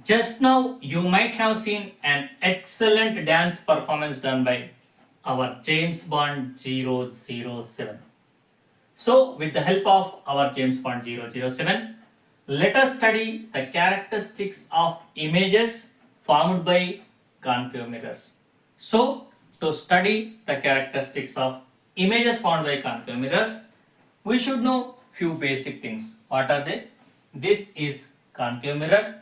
Just now you might have seen an excellent dance performance done by our James Bond 007. So with the help of our James Bond 007, let us study the characteristics of images formed by concave mirrors. So to study the characteristics of images formed by concave mirrors, we should know few basic things. What are they? This is concave mirror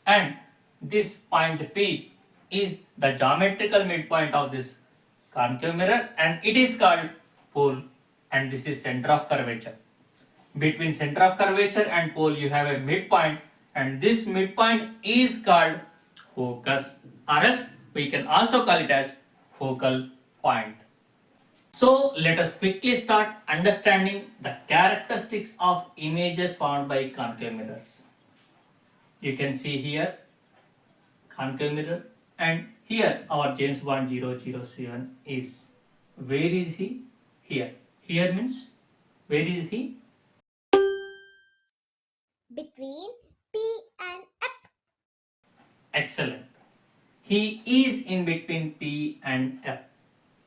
and this point P is the geometrical midpoint of this concave mirror and it is called pole, and this is center of curvature. Between center of curvature and pole you have a midpoint and this midpoint is called focus, or else we can also call it as focal point. So let us quickly start understanding the characteristics of images formed by concave mirrors. You can see here concave mirror, and here our James Bond 007 is. Where is he? Here. Here means where is he? Between P and F. Excellent. He is in between P and F.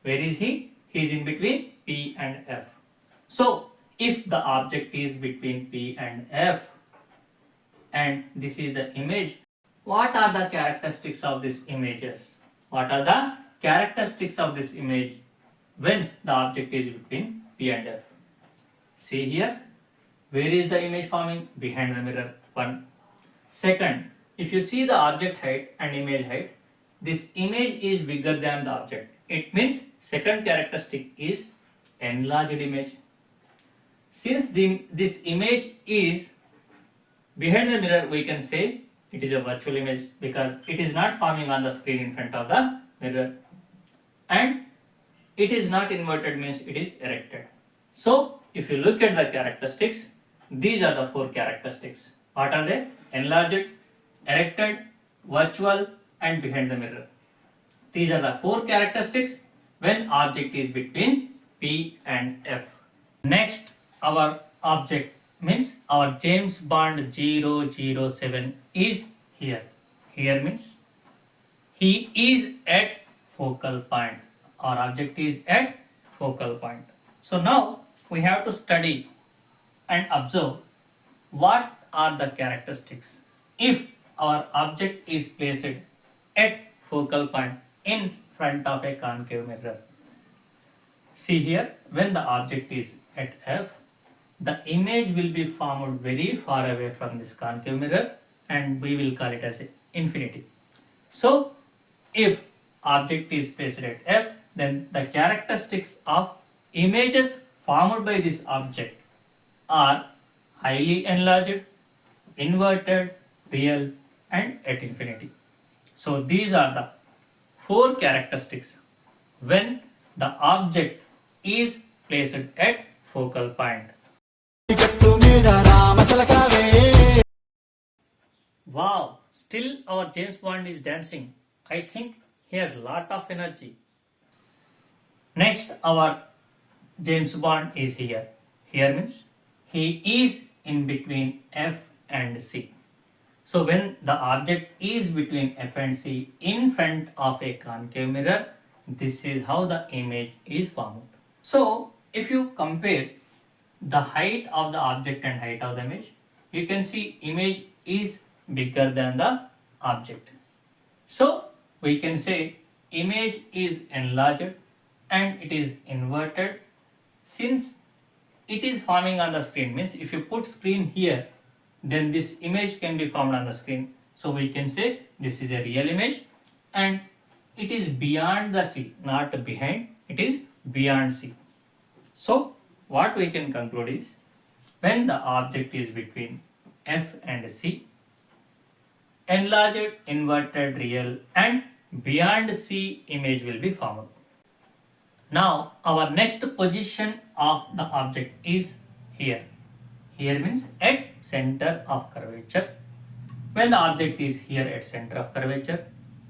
Where is he? He is in between P and F. So, if the object is between P and F and this is the image, what are the characteristics of these images? What are the characteristics of this image when the object is between P and F? See here, where is the image forming? Behind the mirror. 1. Second, if you see the object height and image height, this image is bigger than the object. It means second characteristic is enlarged image. Since this image is behind the mirror, we can say it is a virtual image because it is not forming on the screen in front of the mirror, and it is not inverted means it is erected. So if you look at the characteristics, these are the 4 characteristics. What are they? Enlarged, erected, virtual and behind the mirror. These are the 4 characteristics when object is between P and F. Next, our object means our James Bond 007 is here. Here means he is at focal point. Our object is at focal point. So now we have to study and observe what are the characteristics if our object is placed at focal point in front of a concave mirror. See here, when the object is at F, the image will be formed very far away from this concave mirror and we will call it as infinity. So if object is placed at F, then the characteristics of images formed by this object are highly enlarged, inverted, real and at infinity. So these are the 4 characteristics when the object is placed at focal point. Wow, still our James Bond is dancing. I think he has lot of energy. Next, our James Bond is here. Here means he is in between F and C. So when the object is between F and C in front of a concave mirror, this is how the image is formed. So if you compare the height of the object and height of the image, you can see image is bigger than the object. So we can say image is enlarged and it is inverted. Since it is forming on the screen, means if you put screen here, then this image can be formed on the screen. So we can say this is a real image and it is beyond the C, not behind, it is beyond C. So what we can conclude is when the object is between F and C, enlarged, inverted, real and beyond C image will be formed. Now our next position of the object is here. Here means at center of curvature. When the object is here at center of curvature,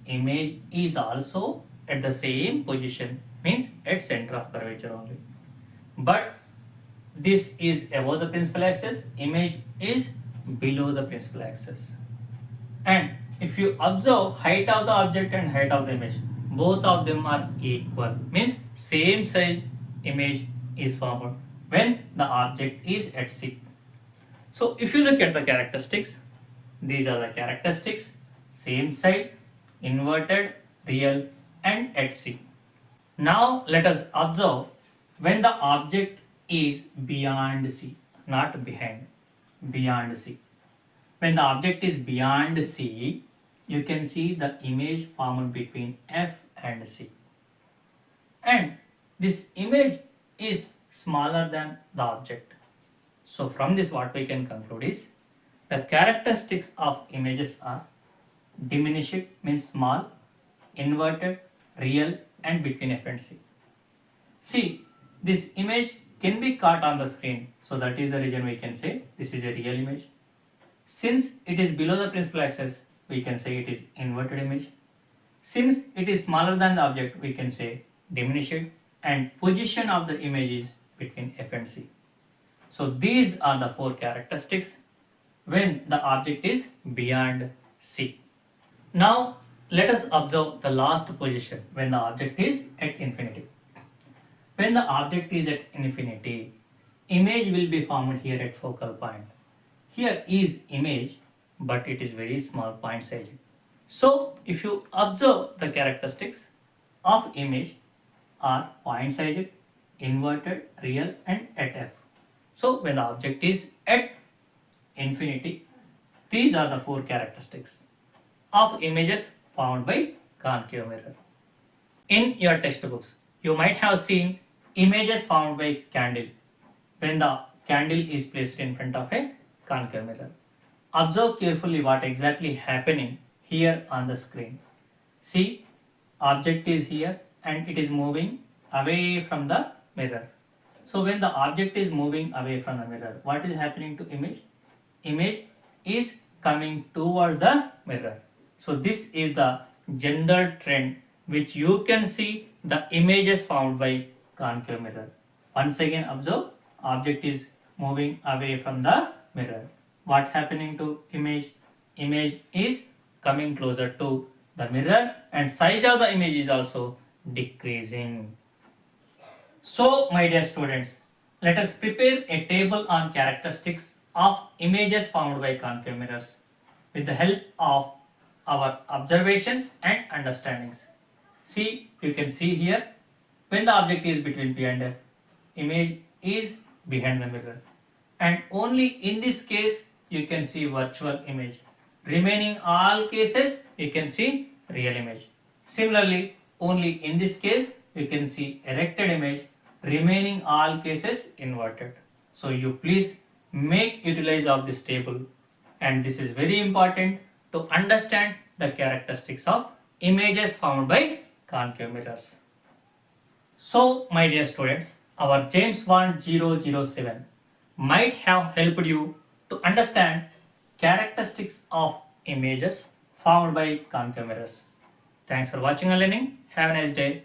image is also at the same position, means at center of curvature only. But this is above the principal axis, image is below the principal axis. And if you observe height of the object and height of the image, both of them are equal, means same size image is formed when the object is at C. So if you look at the characteristics, these are the characteristics: same side, inverted, real, and at C. Now let us observe when the object is beyond C, not behind, beyond C. When the object is beyond C, you can see the image formed between F and C. And this image is smaller than the object. So from this what we can conclude is the characteristics of images are diminished means small, inverted, real, and between F and C. See, this image can be caught on the screen, so that is the reason we can say this is a real image. Since it is below the principal axis, we can say it is inverted image. Since it is smaller than the object, we can say diminished, and position of the image is between F and C. So these are the four characteristics when the object is beyond C. Now let us observe the last position when the object is at infinity. When the object is at infinity, image will be formed here at focal point. Here is image, but it is very small point size. So if you observe the characteristics of image are point size, inverted, real, and at F. So when the object is at infinity, these are the four characteristics of images found by concave mirror. In your textbooks, you might have seen images found by candle when the candle is placed in front of a concave mirror. Observe carefully what exactly happening here on the screen. See, object is here and it is moving away from the mirror. So when the object is moving away from the mirror, what is happening to image? Image is coming towards the mirror. So this is the general trend which you can see the images found by concave mirror. Once again observe, object is moving away from the mirror. What happening to image? Image is coming closer to the mirror and size of the image is also decreasing. So my dear students, let us prepare a table on characteristics of images found by concave mirrors with the help of our observations and understandings. See, you can see here when the object is between P and F, image is behind the mirror, and only in this case you can see virtual image. Remaining all cases you can see real image. Similarly, only in this case you can see erected image. Remaining all cases inverted. So you please make utilize of this table, and this is very important to understand the characteristics of images found by concave mirrors. So my dear students, our James Bond 007 might have helped you to understand characteristics of images found by concave mirrors. Thanks for watching and learning. Have a nice day.